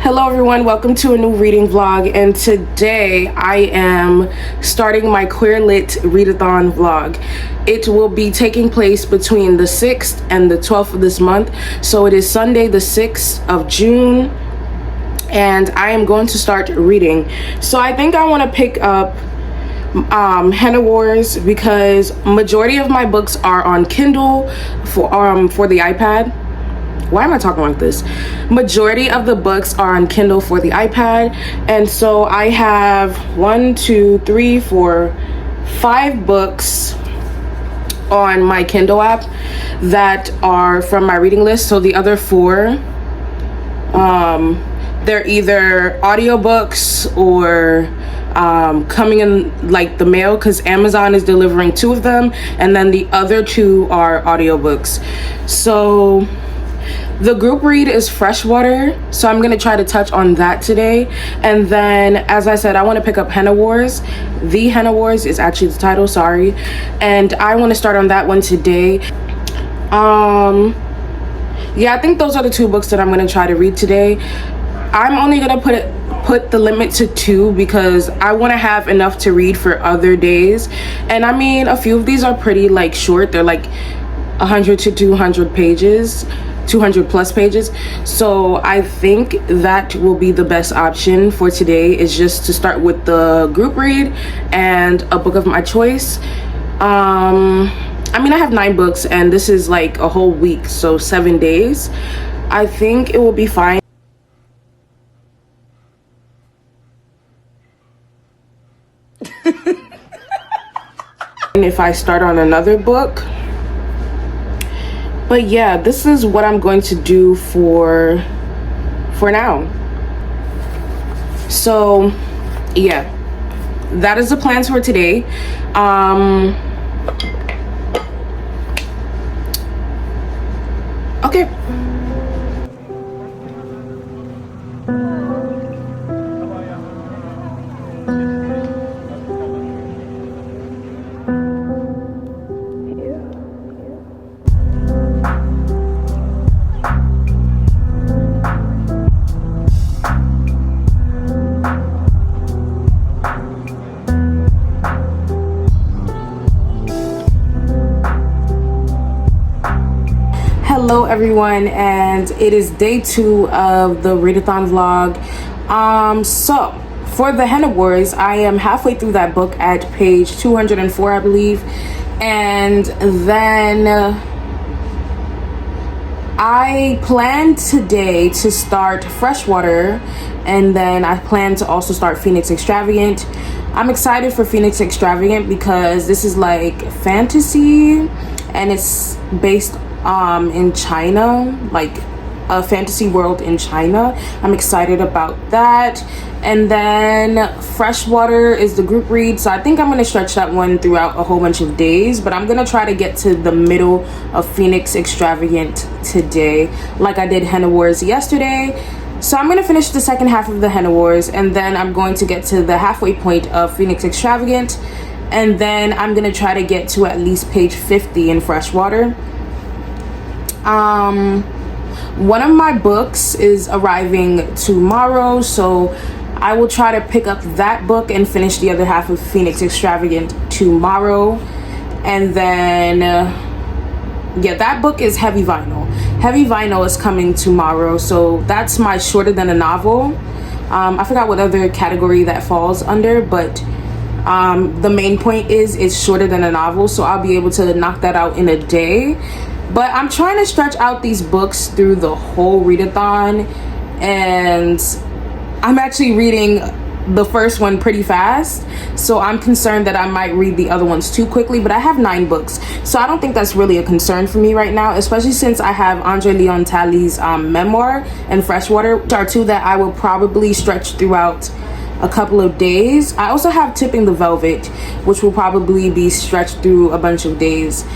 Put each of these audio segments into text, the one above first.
Hello everyone, welcome to a new reading vlog, and today I am starting my Queer Lit Readathon vlog. It will be taking place between the 6th and the 12th of this month, so it is Sunday the 6th of June, and I am going to start reading. So I think I want to pick up Henna Wars because majority of my books are on Kindle for the iPad. Why am I talking like this? Majority of the books are on Kindle for the iPad, and so I have 5 books on my Kindle app that are from my reading list. So the other 4, they're either audiobooks or coming in like the mail, because Amazon is delivering 2 of them, and then the other 2 are audiobooks. So the group read is Freshwater, so I'm gonna try to touch on that today. And then, as I said, I want to pick up Henna Wars. The Henna Wars is actually the title, sorry, and I want to start on that one today. Yeah, I think those are the 2 books that I'm gonna try to read today. I'm only gonna put the limit to 2 because I want to have enough to read for other days. And I mean, a few of these are pretty like short. They're like 100 to 200 pages, 200 plus pages. So I think that will be the best option for today, is just to start with the group read and a book of my choice. I mean, I have 9 books and this is like a whole week, so 7 days. I think it will be fine if I start on another book. But yeah, this is what I'm going to do for now. So yeah, that is the plans for today. Okay. Hello everyone, and it is day 2 of the Readathon vlog. So for the Henna Wars, I am halfway through that book at page 204, I believe, and then I plan today to start Freshwater, and then I plan to also start Phoenix Extravagant. I'm excited for Phoenix Extravagant because this is like fantasy, and it's based in China, like a fantasy world in China. I'm excited about that. And then Freshwater is the group read, so I think I'm gonna stretch that one throughout a whole bunch of days, but I'm gonna try to get to the middle of Phoenix Extravagant today, like I did Henna Wars yesterday. So I'm gonna finish the second half of the Henna Wars, and then I'm going to get to the halfway point of Phoenix Extravagant, and then I'm gonna try to get to at least page 50 in Freshwater. One of my books is arriving tomorrow, so I will try to pick up that book and finish the other half of Phoenix Extravagant tomorrow. And then yeah, that book is Heavy Vinyl. Heavy Vinyl is coming tomorrow, so that's my shorter than a novel. I forgot what other category that falls under, but the main point is it's shorter than a novel, so I'll be able to knock that out in a day. But I'm trying to stretch out these books through the whole readathon, and I'm actually reading the first one pretty fast, so I'm concerned that I might read the other ones too quickly. But I have 9 books, so I don't think that's really a concern for me right now, especially since I have André Leon Talley's memoir and Freshwater, which are 2 that I will probably stretch throughout a couple of days. I also have Tipping the Velvet, which will probably be stretched through a bunch of days.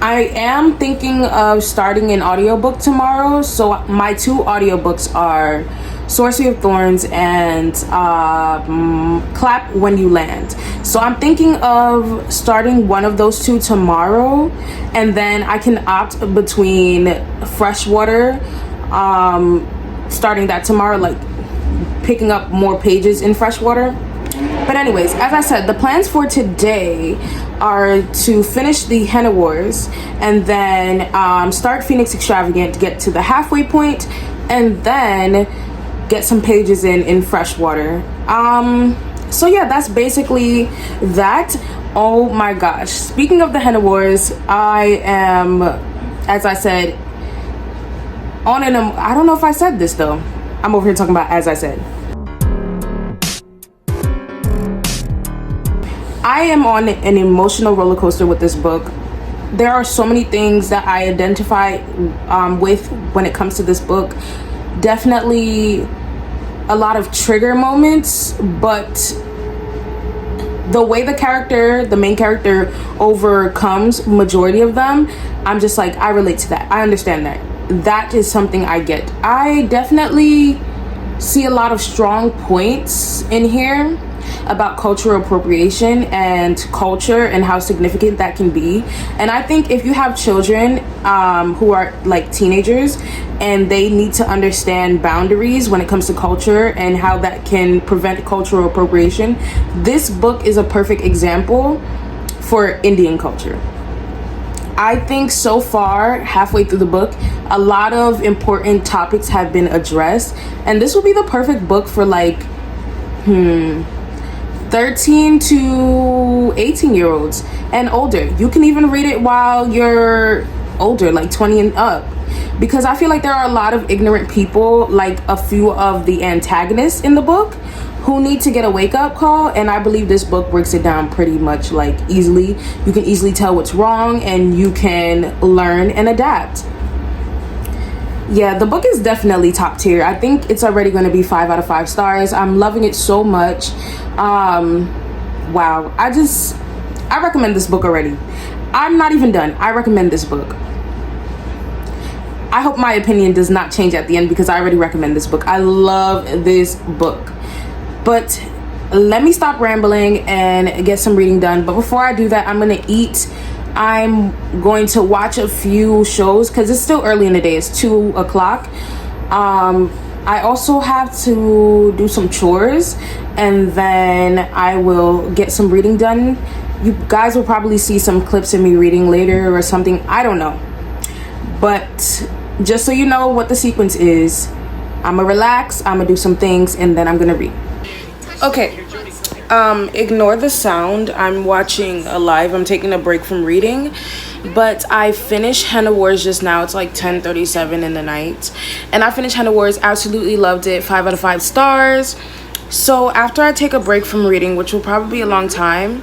I am thinking of starting an audiobook tomorrow, so my 2 audiobooks are Sorcery of Thorns and Clap When You Land. So I'm thinking of starting one of those 2 tomorrow, and then I can opt between Freshwater starting that tomorrow, like picking up more pages in Freshwater. But anyways, as I said, the plans for today are to finish the Henna Wars and then start Phoenix Extravagant, get to the halfway point, and then get some pages in Freshwater. So yeah, that's basically that. Oh my gosh, speaking of the Henna Wars, I am, as I said, on an, I don't know if I said this though, I'm over here talking about as I said. I am on an emotional roller coaster with this book. There are so many things that I identify with when it comes to this book. Definitely a lot of trigger moments, but the way the main character overcomes majority of them, I'm just like, I relate to that. I understand that. That is something I get. I definitely see a lot of strong points in here about cultural appropriation and culture and how significant that can be. And I think if you have children who are like teenagers and they need to understand boundaries when it comes to culture and how that can prevent cultural appropriation, this book is a perfect example for Indian culture. I think so far, halfway through the book, a lot of important topics have been addressed, and this will be the perfect book for like 13 to 18-year-olds and older. You can even read it while you're older, like 20 and up, because I feel like there are a lot of ignorant people, like a few of the antagonists in the book, who need to get a wake-up call, and I believe this book breaks it down pretty much like easily. You can easily tell what's wrong and you can learn and adapt. Yeah, the book is definitely top tier. I think it's already going to be 5 out of 5 stars. I'm loving it so much. Wow, I recommend this book already. I'm not even done. I recommend this book. I hope my opinion does not change at the end because I already recommend this book. I love this book. But let me stop rambling and get some reading done. But before I do that, I'm going to eat. I'm going to watch a few shows because it's still early in the day. It's 2 o'clock. I also have to do some chores and then I will get some reading done. You guys will probably see some clips of me reading later or something. I don't know. But just so you know what the sequence is, I'm gonna relax, I'm gonna do some things, and then I'm gonna read. Okay, ignore the sound. I'm watching a live. I'm taking a break from reading, but I finished Henna Wars just now. It's like 10:37 in the night, and I finished Henna Wars. Absolutely loved it. 5 out of 5 stars. So after I take a break from reading, which will probably be a long time,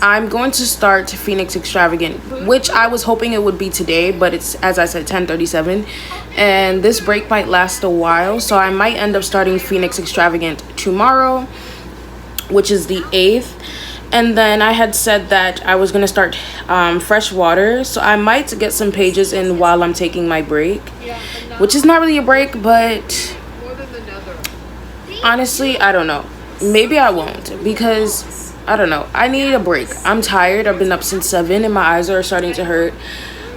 I'm going to start Phoenix Extravagant, which I was hoping it would be today, but it's, as I said, 10:37, and this break might last a while, so I might end up starting Phoenix Extravagant tomorrow, which is the 8th. And then I had said that I was going to start Freshwater, so I might get some pages in while I'm taking my break, which is not really a break, but honestly, I don't know. Maybe I won't, because I don't know. I need a break. I'm tired. I've been up since 7 and my eyes are starting to hurt.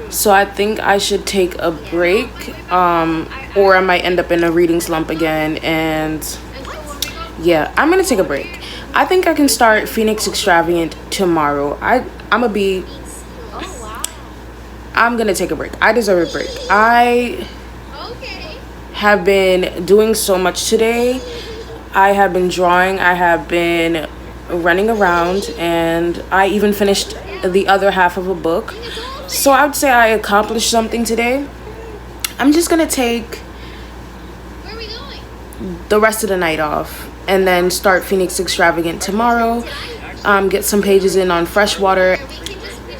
So I think I should take a break, or I might end up in a reading slump again. And yeah, I'm going to take a break. I think I can start Phoenix Extravagant tomorrow. I'm going to take a break. I deserve a break. I have been doing so much today. I have been drawing. I have been running around, and I even finished the other half of a book. So I would say I accomplished something today. I'm just gonna take the rest of the night off and then start Phoenix Extravagant tomorrow. Get some pages in on Freshwater.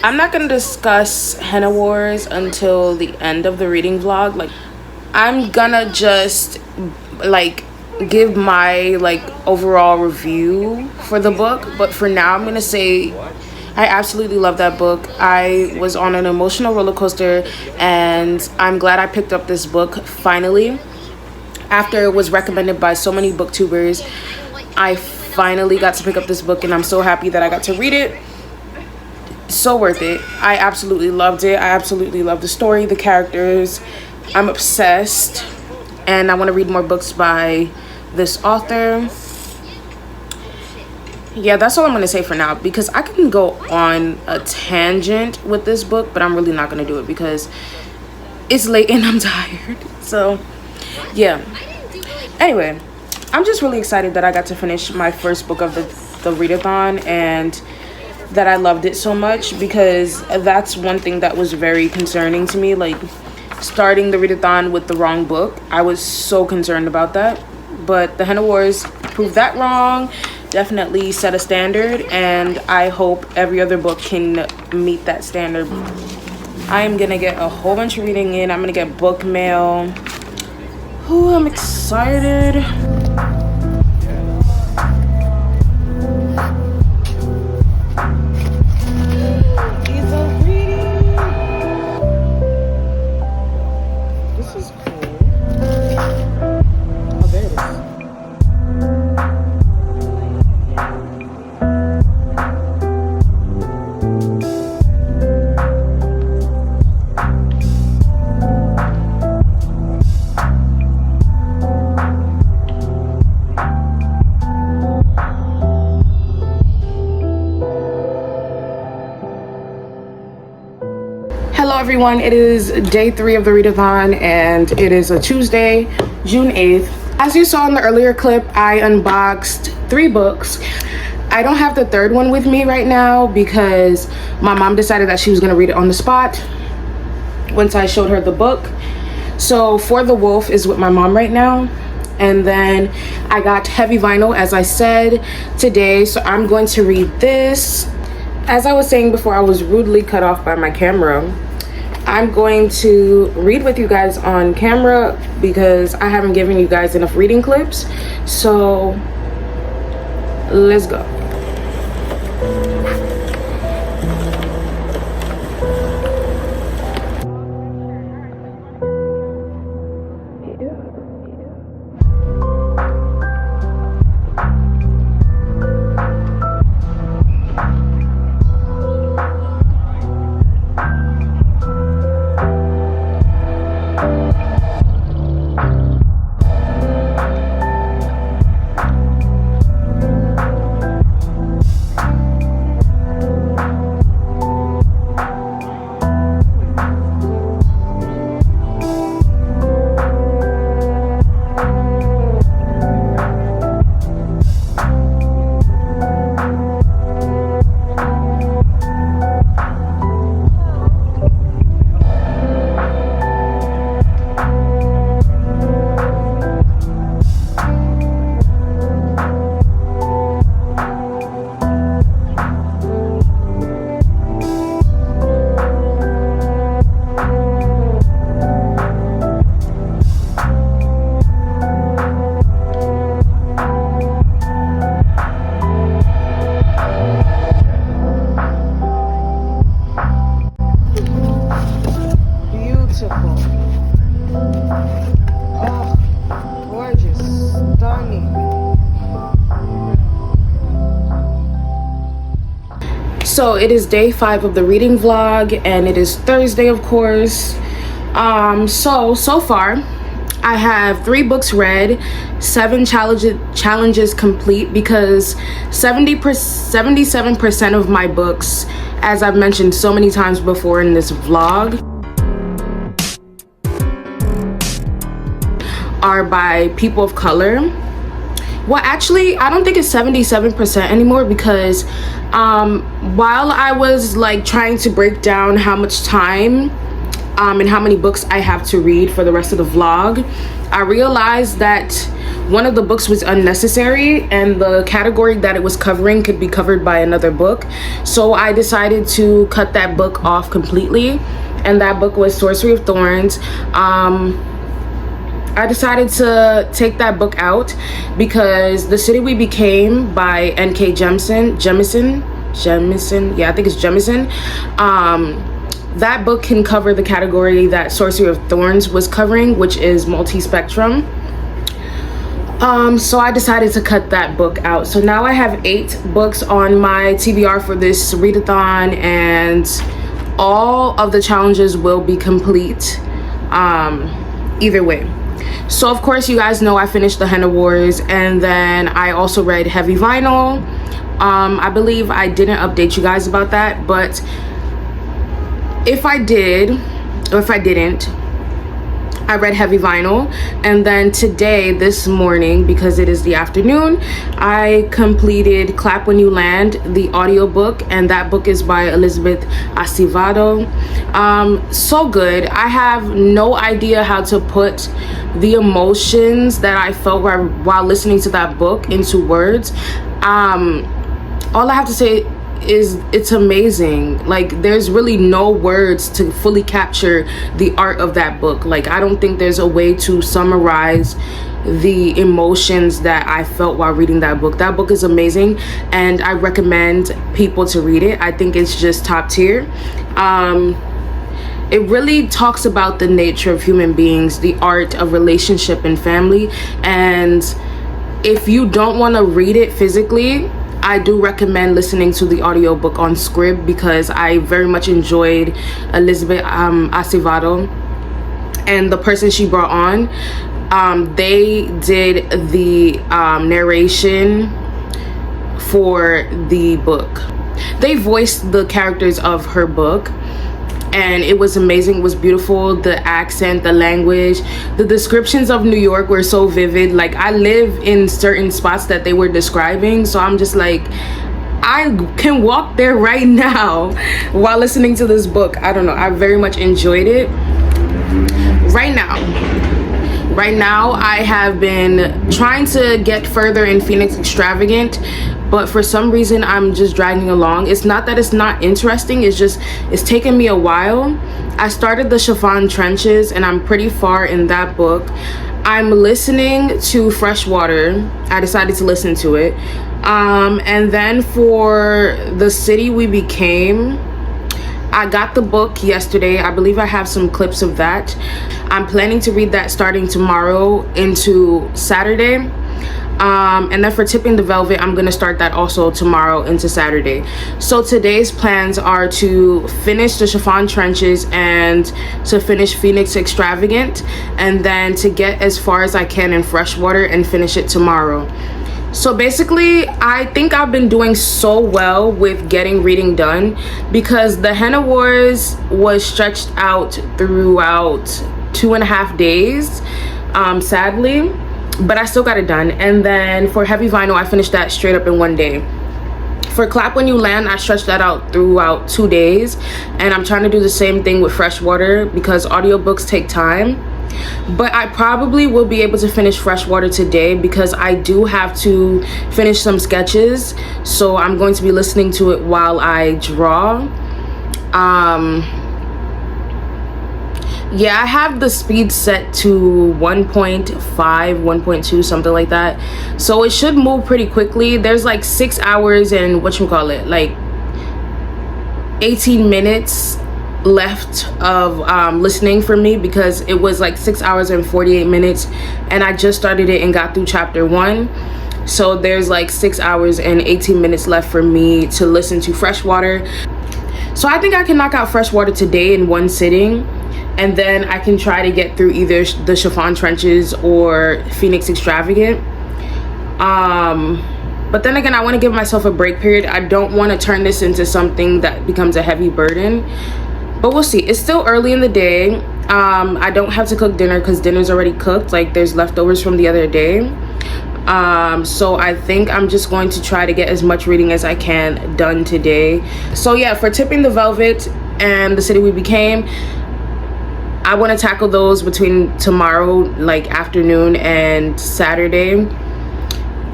I'm not gonna discuss Henna Wars until the end of the reading vlog. Like, I'm gonna just like give my like overall review for the book, but for now I'm gonna say I absolutely love that book. I was on an emotional roller coaster, and I'm glad I picked up this book finally. After it was recommended by so many booktubers, I finally got to pick up this book, and I'm so happy that I got to read it. So worth it. I absolutely loved it. I absolutely love the story, the characters. I'm obsessed. and I want to read more books by this author. Yeah, that's all I'm going to say for now, because I can go on a tangent with this book, but I'm really not going to do it because it's late and I'm tired. So yeah, anyway, I'm just really excited that I got to finish my first book of the readathon, and that I loved it so much, because that's one thing that was very concerning to me, like starting the readathon with the wrong book. I was so concerned about that, but the Henna Wars proved that wrong. Definitely set a standard, and I hope every other book can meet that standard. I am gonna get a whole bunch of reading in. I'm gonna get book mail. Oh, I'm excited. Hello everyone, it is day 3 of the readathon, and it is a Tuesday, June 8th. As you saw in the earlier clip, I unboxed 3 books. I don't have the third one with me right now because my mom decided that she was going to read it on the spot once I showed her the book. So For the Wolf is with my mom right now. And then I got heavy vinyl, as I said, today. So I'm going to read this. As I was saying before, I was rudely cut off by my camera. I'm going to read with you guys on camera because I haven't given you guys enough reading clips. So let's go. So it is day 5 of the reading vlog, and it is Thursday, of course. So far I have 3 books read, 7 challenges complete, because 77% of my books, as I've mentioned so many times before in this vlog, are by people of color. Well, actually, I don't think it's 77% anymore, because while I was like trying to break down how much time and how many books I have to read for the rest of the vlog, I realized that one of the books was unnecessary, and the category that it was covering could be covered by another book. So I decided to cut that book off completely, and that book was Sorcery of Thorns. I decided to take that book out because The City We Became by N.K. Jemisin, yeah, I think it's Jemisin. That book can cover the category that Sorcery of Thorns was covering, which is multi-spectrum. So I decided to cut that book out. So now I have 8 books on my TBR for this readathon, and all of the challenges will be complete either way. So of course you guys know I finished the Henna Wars, and then I also read Heavy Vinyl. I believe I didn't update you guys about that, but if I did or if I didn't, I read Heavy Vinyl. And then today, this morning, because it is the afternoon, I completed Clap When You Land, the audiobook, and that book is by Elizabeth Acevedo. So good. I have no idea how to put the emotions that I felt while listening to that book into words. All I have to say is it's amazing. Like, there's really no words to fully capture the art of that book. Like, I don't think there's a way to summarize the emotions that I felt while reading that book. That book is amazing, and I recommend people to read it. I think it's just top tier. It really talks about the nature of human beings, the art of relationship and family. And if you don't want to read it physically, I do recommend listening to the audiobook on Scrib, because I very much enjoyed Elizabeth Acevedo and the person she brought on. They did the narration for the book. They voiced the characters of her book, and it was amazing. It was beautiful. The accent, the language, the descriptions of New York were so vivid. Like, I live in certain spots that they were describing, so I'm just like, I can walk there right now while listening to this book. I don't know, I very much enjoyed it. Right now I have been trying to get further in Phoenix Extravagant, but for some reason I'm just dragging along. It's not that it's not interesting, it's just it's taken me a while. I started the Chiffon Trenches, and I'm pretty far in that book. I'm listening to Freshwater. I decided to listen to it. And then for The City We Became, I got the book yesterday. I believe I have some clips of that. I'm planning to read that starting tomorrow into Saturday. And then for Tipping the Velvet, I'm gonna start that also tomorrow into Saturday. So today's plans are to finish the Chiffon Trenches and to finish Phoenix Extravagant, and then to get as far as I can in Freshwater and finish it tomorrow. So basically, I think I've been doing so well with getting reading done, because the Henna Wars was stretched out throughout 2.5 days, sadly, but I still got it done. And then for Heavy Vinyl, I finished that straight up in 1 day. For Clap When You Land, I stretched that out throughout 2 days, and I'm trying to do the same thing with Freshwater, because audiobooks take time. But I probably will be able to finish Freshwater today, because I do have to finish some sketches, so I'm going to be listening to it while I draw. Yeah, I have the speed set to 1.5, 1.2, something like that, so it should move pretty quickly. There's like 6 hours and like 18 minutes left of listening for me, because it was like 6 hours and 48 minutes, and I just started it and got through chapter 1. So there's like 6 hours and 18 minutes left for me to listen to Freshwater. So I think I can knock out Freshwater today in one sitting, and then I can try to get through either the Chiffon Trenches or Phoenix Extravagant. But then again, I want to give myself a break period. I don't want to turn this into something that becomes a heavy burden. But we'll see. It's still early in the day. I don't have to cook dinner, because dinner's already cooked. Like, there's leftovers from the other day. So I think I'm just going to try to get as much reading as I can done today. So yeah, for Tipping the Velvet and The City We Became, I want to tackle those between tomorrow, like afternoon, and Saturday.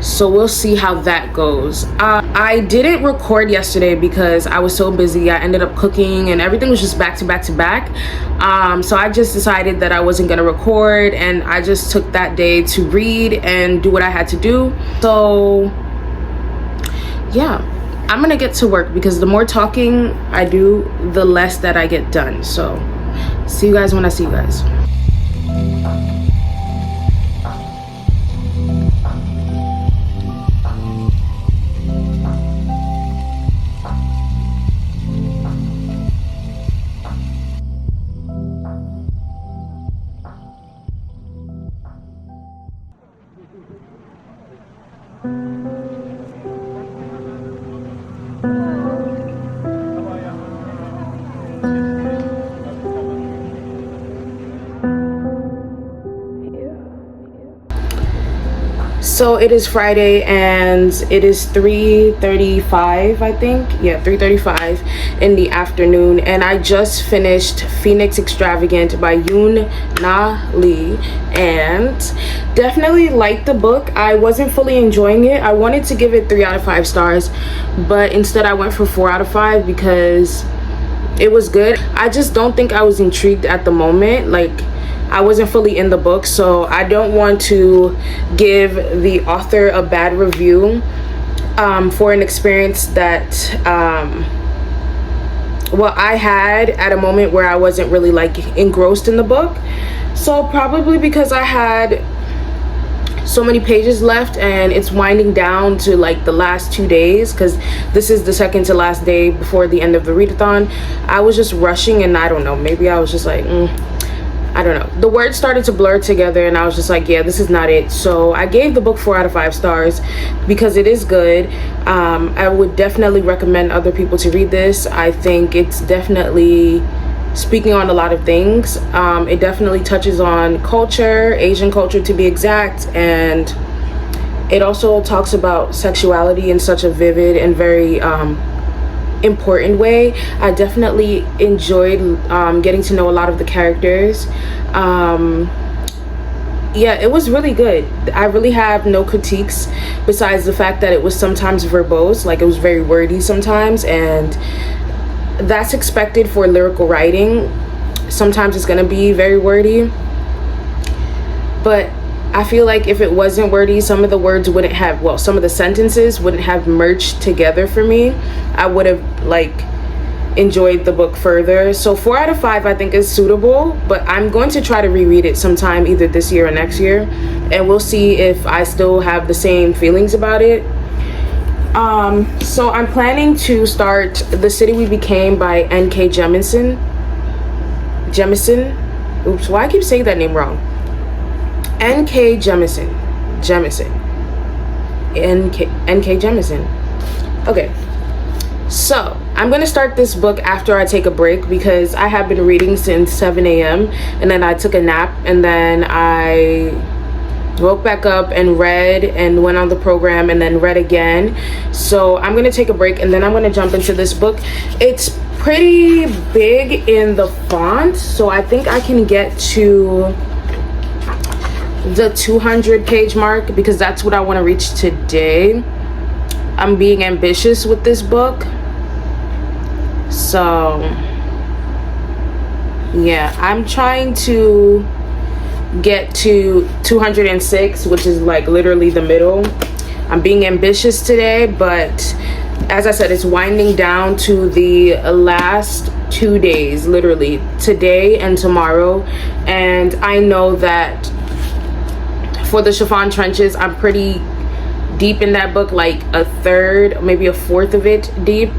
So we'll see how that goes. I didn't record yesterday because I was so busy. I ended up cooking, and everything was just back to back to back. So I just decided that I wasn't gonna record, and I just took that day to read and do what I had to do. So yeah, I'm gonna get to work, because the more talking I do, the less that I get done. So see you guys when I see you guys. So it is Friday and it is 3:35, I think. Yeah, 3:35 in the afternoon, and I just finished Phoenix Extravagant by Yoon Lee, and definitely liked the book. I wasn't fully enjoying it. I wanted to give it 3 out of 5 stars, but instead I went for 4 out of 5 because it was good. I just don't think I was intrigued at the moment. Like, I wasn't fully in the book, so I don't want to give the author a bad review for an experience that I had at a moment where I wasn't really like engrossed in the book. So probably because I had so many pages left and it's winding down to like the last 2 days, because this is the second to last day before the end of the readathon. I was just rushing, and I don't know, maybe I was just like I don't know, the words started to blur together, and I was just like, yeah, this is not it. So I gave the book 4 out of 5 stars because it is good. I would definitely recommend other people to read this. I think it's definitely speaking on a lot of things. It definitely touches on culture, Asian culture to be exact, and it also talks about sexuality in such a vivid and very important way. I definitely enjoyed getting to know a lot of the characters. Yeah, it was really good. I really have no critiques besides the fact that it was sometimes verbose, like it was very wordy sometimes, and that's expected for lyrical writing. Sometimes it's gonna be very wordy, but I feel like if it wasn't wordy, some of the words wouldn't have, well, some of the sentences wouldn't have merged together for me. I would have like enjoyed the book further. So 4 out of 5 I think is suitable, but I'm going to try to reread it sometime either this year or next year, and we'll see if I still have the same feelings about it. So I'm planning to start The City We Became by N.K. Jemisin. Oops, why I keep saying that name wrong? N.K. Jemisin. N.K. Jemisin. Okay. So I'm gonna start this book after I take a break, because I have been reading since 7 a.m. and then I took a nap, and then I woke back up and read and went on the program and then read again. So I'm gonna take a break and then I'm gonna jump into this book. It's pretty big in the font, so I think I can get to the 200 page mark because that's what I want to reach today. I'm being ambitious with this book, so yeah, I'm trying to get to 206, which is like literally the middle. I'm being ambitious today, but as I said, it's winding down to the last 2 days, literally today and tomorrow, and I know that for the Chiffon Trenches, I'm pretty deep in that book, like a third, maybe a fourth of it deep.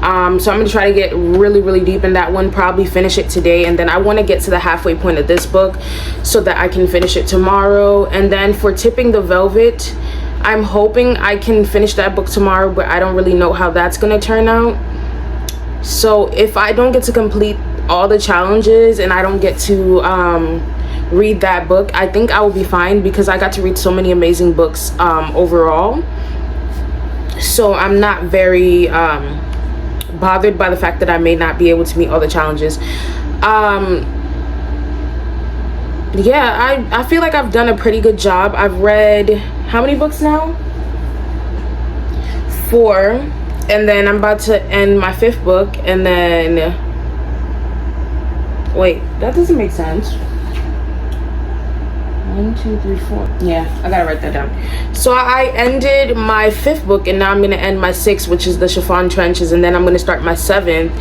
So I'm gonna try to get really deep in that one, probably finish it today, and then I want to get to the halfway point of this book so that I can finish it tomorrow. And then for Tipping the Velvet, I'm hoping I can finish that book tomorrow, but I don't really know how that's gonna turn out. So if I don't get to complete all the challenges and I don't get to read that book, I think I will be fine, because I got to read so many amazing books overall. So I'm not very bothered by the fact that I may not be able to meet all the challenges. Yeah, I feel like I've done a pretty good job. I've read how many books now? 4, and then I'm about to end my 5th book, and then wait, that doesn't make sense. 1, 2, 3, 4. Yeah, I gotta write that down. So I ended my 5th book, and now I'm gonna end my 6th, which is the Chiffon Trenches, and then I'm gonna start my 7th.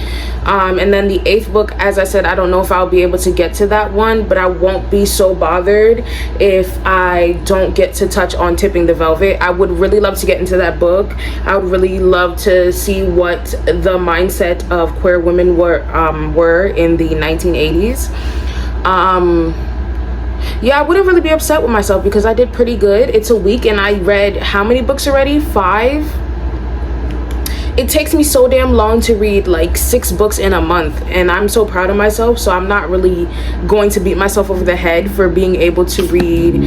And then the 8th book, as I said, I don't know if I'll be able to get to that one, but I won't be so bothered if I don't get to touch on Tipping the Velvet. I would really love to get into that book. I would really love to see what the mindset of queer women were in the 1980s. yeah, I wouldn't really be upset with myself because I did pretty good. It's a week and I read how many books already? 5. It takes me so damn long to read like 6 books in a month, and I'm so proud of myself, so I'm not really going to beat myself over the head for being able to read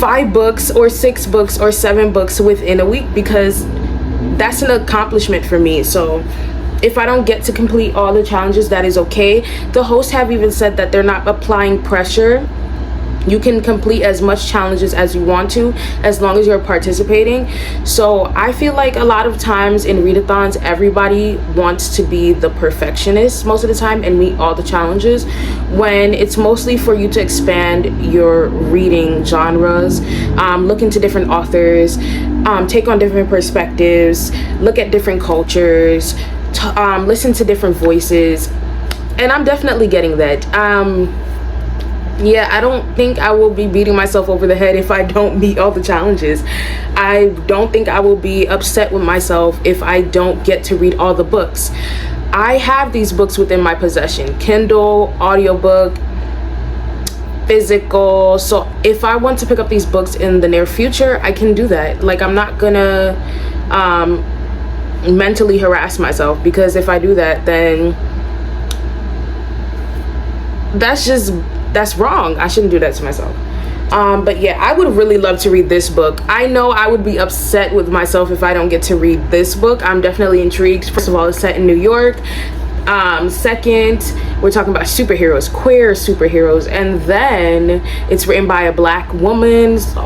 5 books or 6 books or 7 books within a week, because that's an accomplishment for me. So if I don't get to complete all the challenges, that is okay. The hosts have even said that they're not applying pressure. You can complete as much challenges as you want to, as long as you're participating. So I feel like a lot of times in readathons, everybody wants to be the perfectionist most of the time and meet all the challenges, when it's mostly for you to expand your reading genres, look into different authors, take on different perspectives, look at different cultures, listen to different voices. And I'm definitely getting that. Yeah, I don't think I will be beating myself over the head if I don't meet all the challenges. I don't think I will be upset with myself if I don't get to read all the books. I have these books within my possession: Kindle, audiobook, physical. So if I want to pick up these books in the near future, I can do that. Like, I'm not gonna mentally harass myself, because if I do that, then that's wrong. I shouldn't do that to myself. But yeah, I would really love to read this book. I know I would be upset with myself if I don't get to read this book. I'm definitely intrigued. First of all, it's set in New York. Second, we're talking about superheroes, queer superheroes, and then it's written by a Black woman. So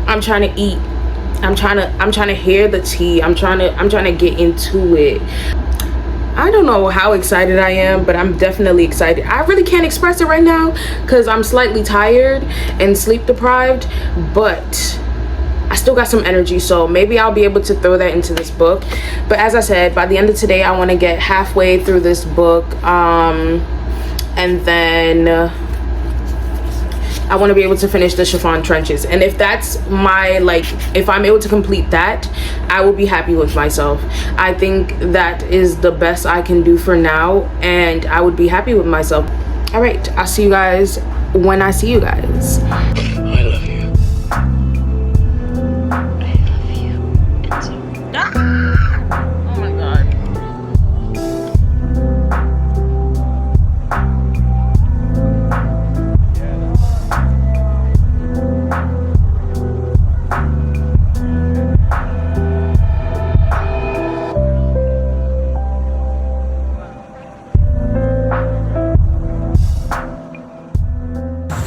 I'm trying to eat. I'm trying to hear the tea. I'm trying to get into it. I don't know how excited I am, but I'm definitely excited. I really can't express it right now because I'm slightly tired and sleep deprived, but I still got some energy, so maybe I'll be able to throw that into this book. But as I said, by the end of today, I want to get halfway through this book, and then I want to be able to finish the Chiffon Trenches. And if that's if I'm able to complete that, I will be happy with myself. I think that is the best I can do for now, and I would be happy with myself. All right, I'll see you guys when I see you guys. I love you.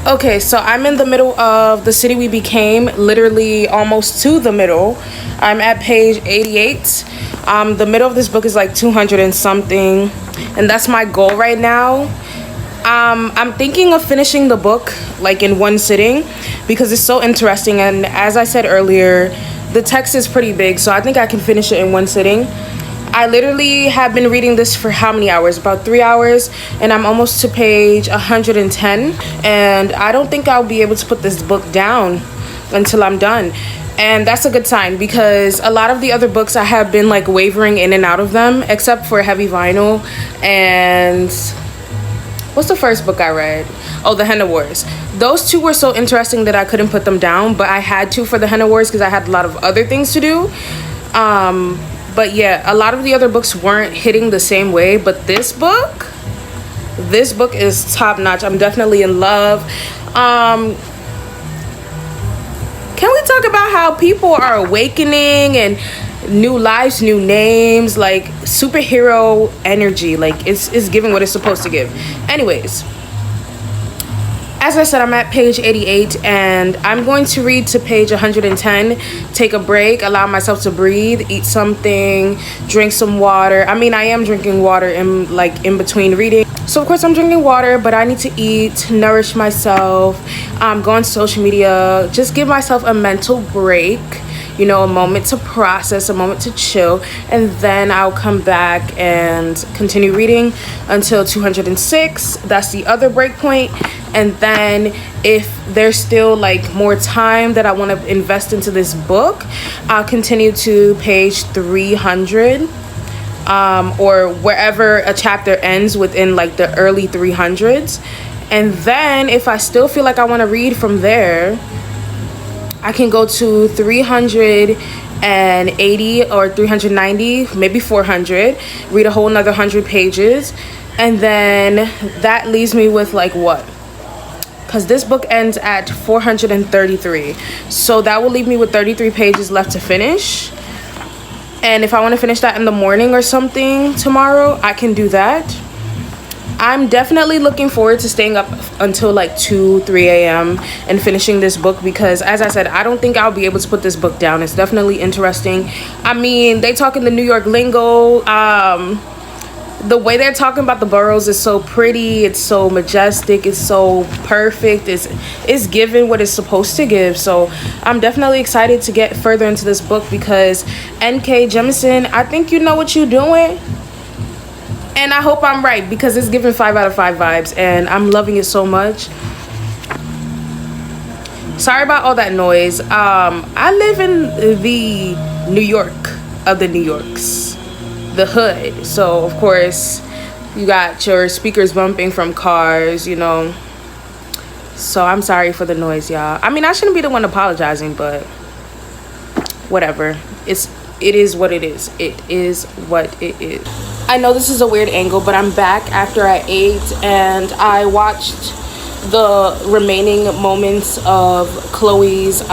Okay, so I'm in the middle of The City We Became, literally almost to the middle. I'm at page 88. The middle of this book is like 200 and something, and that's my goal right now. I'm thinking of finishing the book like in one sitting because it's so interesting, and as I said earlier, the text is pretty big, so I think I can finish it in one sitting. I literally have been reading this for how many hours? About 3 hours, and I'm almost to page 110, and I don't think I'll be able to put this book down until I'm done. And that's a good sign, because a lot of the other books I have been like wavering in and out of them, except for Heavy Vinyl and what's the first book I read? Oh, the Henna Wars. Those two were so interesting that I couldn't put them down, but I had to for the Henna Wars because I had a lot of other things to do. But yeah, a lot of the other books weren't hitting the same way, but this book is top notch. I'm definitely in love. Can we talk about how people are awakening and new lives, new names, like superhero energy? Like it's giving what it's supposed to give. Anyways, as I said, I'm at page 88, and I'm going to read to page 110, take a break, allow myself to breathe, eat something, drink some water. I mean, I am drinking water in between reading. So of course I'm drinking water, but I need to eat, nourish myself, go on social media, just give myself a mental break, you know, a moment to process, a moment to chill, and then I'll come back and continue reading until 206. That's the other break point. And then if there's still like more time that I want to invest into this book, I'll continue to page 300, or wherever a chapter ends within like the early 300s. And then if I still feel like I want to read from there, I can go to 380 or 390, maybe 400, read a whole nother 100 pages. And then that leaves me with like what? Because this book ends at 433. So that will leave me with 33 pages left to finish. And if I want to finish that in the morning or something tomorrow, I can do that. I'm definitely looking forward to staying up until like 3 a.m. and finishing this book, because as I said, I don't think I'll be able to put this book down. It's definitely interesting. I mean, they talk in the New York lingo. The way they're talking about the boroughs is so pretty. It's so majestic. It's so perfect. It's given what it's supposed to give. So I'm definitely excited to get further into this book, because NK Jemisin, I think you know what you're doing. And I hope I'm right, because it's giving 5 out of 5 vibes, and I'm loving it so much. Sorry about all that noise. I live in the New York of the New Yorks, the hood. So of course you got your speakers bumping from cars, you know. So I'm sorry for the noise, y'all. I mean, I shouldn't be the one apologizing, but whatever. It is what it is. It is what it is. I know this is a weird angle, but I'm back after I ate and I watched the remaining moments of Chloe's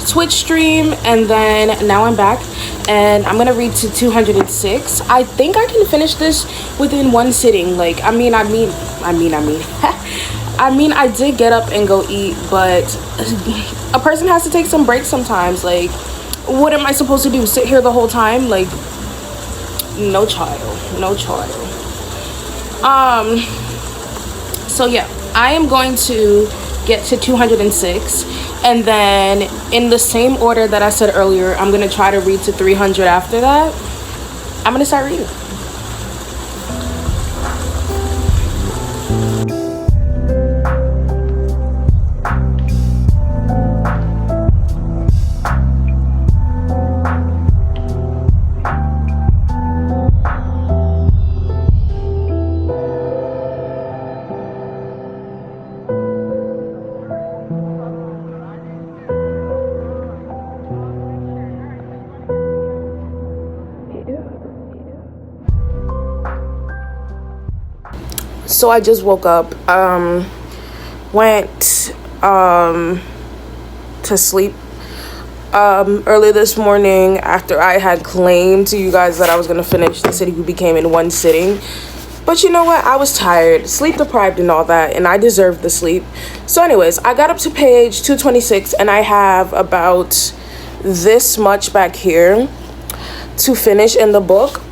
Twitch stream, and then now I'm back and I'm gonna read to 206. I think I can finish this within one sitting. Like, I mean, I did get up and go eat, but a person has to take some breaks sometimes. Like, what am I supposed to do? Sit here the whole time? Like, no child. So yeah, I am going to get to 206, and then in the same order that I said earlier, I'm gonna try to read to 300 after that. I'm gonna start reading. So I just woke up, went to sleep early this morning after I had claimed to you guys that I was going to finish The City Who Became in one sitting. But you know what? I was tired, sleep deprived and all that, and I deserved the sleep. So anyways, I got up to page 226, and I have about this much back here to finish in the book.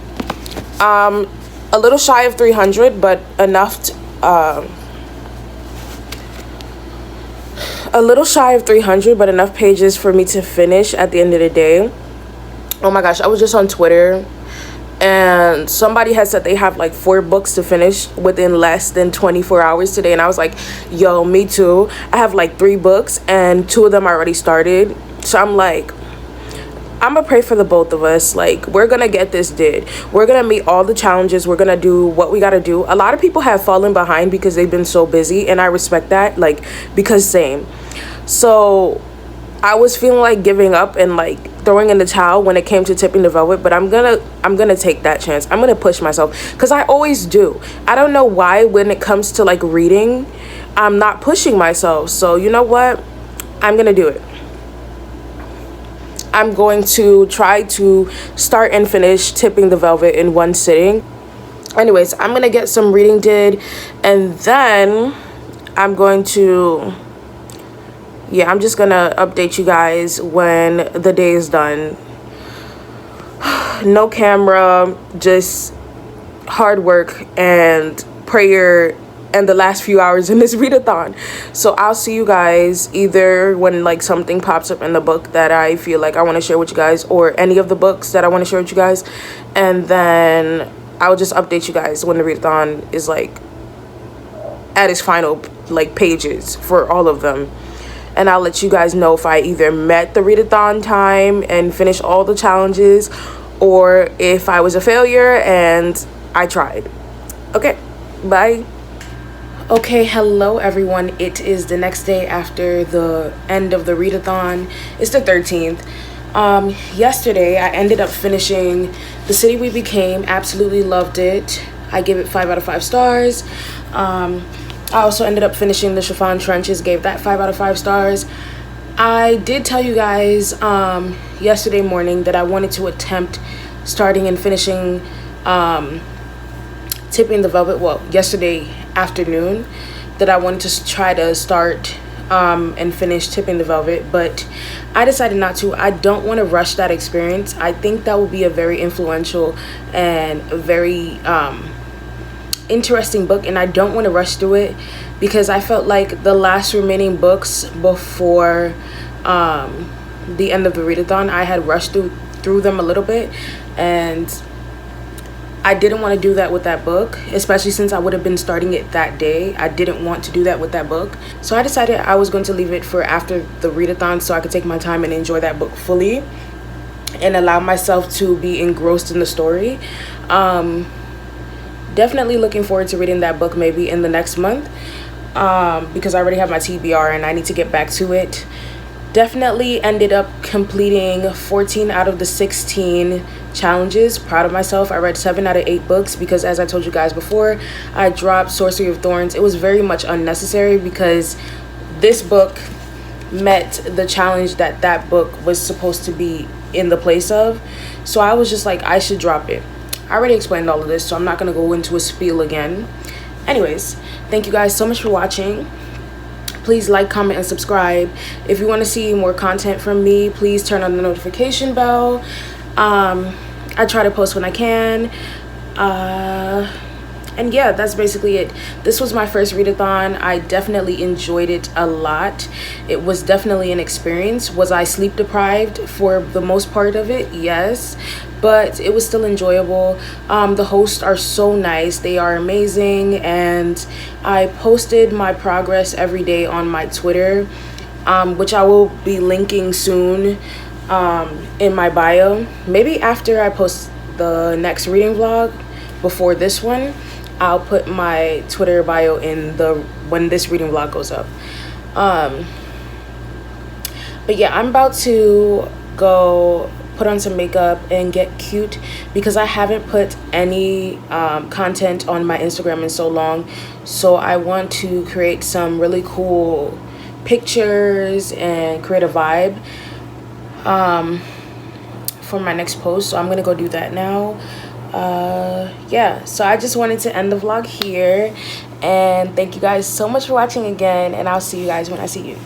A little shy of 300, but enough to, a little shy of 300, but enough pages for me to finish at the end of the day. Oh my gosh, I was just on Twitter and somebody had said they have like 4 books to finish within less than 24 hours today, and I was like, yo, me too. I have like 3 books and 2 of them already started. So I'm like, I'm gonna pray for the both of us. Like, we're gonna get this did. We're gonna meet all the challenges. We're gonna do what we gotta do. A lot of people have fallen behind because they've been so busy, and I respect that, like, because same. So I was feeling like giving up and like throwing in the towel when it came to tipping the velvet, but I'm gonna take that chance. I'm gonna push myself, because I always do. I don't know why when it comes to like reading, I'm not pushing myself. So you know what? I'm gonna do it. I'm going to try to start and finish Tipping the Velvet in one sitting. Anyways, I'm going to get some reading did, and then I'm going to, yeah, I'm just going to update you guys when the day is done. No camera, just hard work and prayer and the last few hours in this readathon. So I'll see you guys either when like something pops up in the book that I feel like I want to share with you guys, or any of the books that I want to share with you guys, and then I'll just update you guys when the readathon is like at its final like pages for all of them. And I'll let you guys know if I either met the readathon time and finished all the challenges, or if I was a failure and I tried. Okay, bye. Okay, hello everyone. It is the next day after the end of the readathon. It's the 13th. Yesterday I ended up finishing The City We Became. Absolutely loved it. I gave it 5 out of 5 stars. I also ended up finishing The Chiffon Trenches, gave that 5 out of 5 stars. I did tell you guys yesterday morning that I wanted to attempt starting and finishing Tipping the Velvet. Well, yesterday afternoon that I wanted to try to start and finish Tipping the Velvet, but I decided not to. I don't want to rush that experience. I think that will be a very influential and a very interesting book, and I don't want to rush through it because I felt like the last remaining books before the end of the readathon, I had rushed through them a little bit, and I didn't want to do that with that book, especially since I would have been starting it that day. I didn't want to do that with that book. So I decided I was going to leave it for after the readathon so I could take my time and enjoy that book fully and allow myself to be engrossed in the story. Definitely looking forward to reading that book maybe in the next month because I already have my TBR and I need to get back to it. Definitely ended up completing 14 out of the 16 challenges. Proud of myself. I read 7 out of 8 books because, as I told you guys before, I dropped Sorcery of Thorns. It was very much unnecessary because this book met the challenge that that book was supposed to be in the place of. So I was just like, I should drop it. I already explained all of this, so I'm not going to go into a spiel again. Anyways, thank you guys so much for watching. Please like, comment, and subscribe. If you want to see more content from me, please turn on the notification bell. I try to post when I can. And yeah, that's basically it. This was my first readathon. I definitely enjoyed it a lot. It was definitely an experience. Was I sleep deprived for the most part of it? Yes, but it was still enjoyable. The hosts are so nice. They are amazing, and I posted my progress every day on my Twitter, which I will be linking soon in my bio. Maybe after I post the next reading vlog before this one, I'll put my Twitter bio in when this reading vlog goes up. But yeah, I'm about to go put on some makeup and get cute because I haven't put any content on my Instagram in so long. So I want to create some really cool pictures and create a vibe for my next post. So I'm gonna go do that now. Yeah, so I just wanted to end the vlog here, and thank you guys so much for watching again, and I'll see you guys when I see you.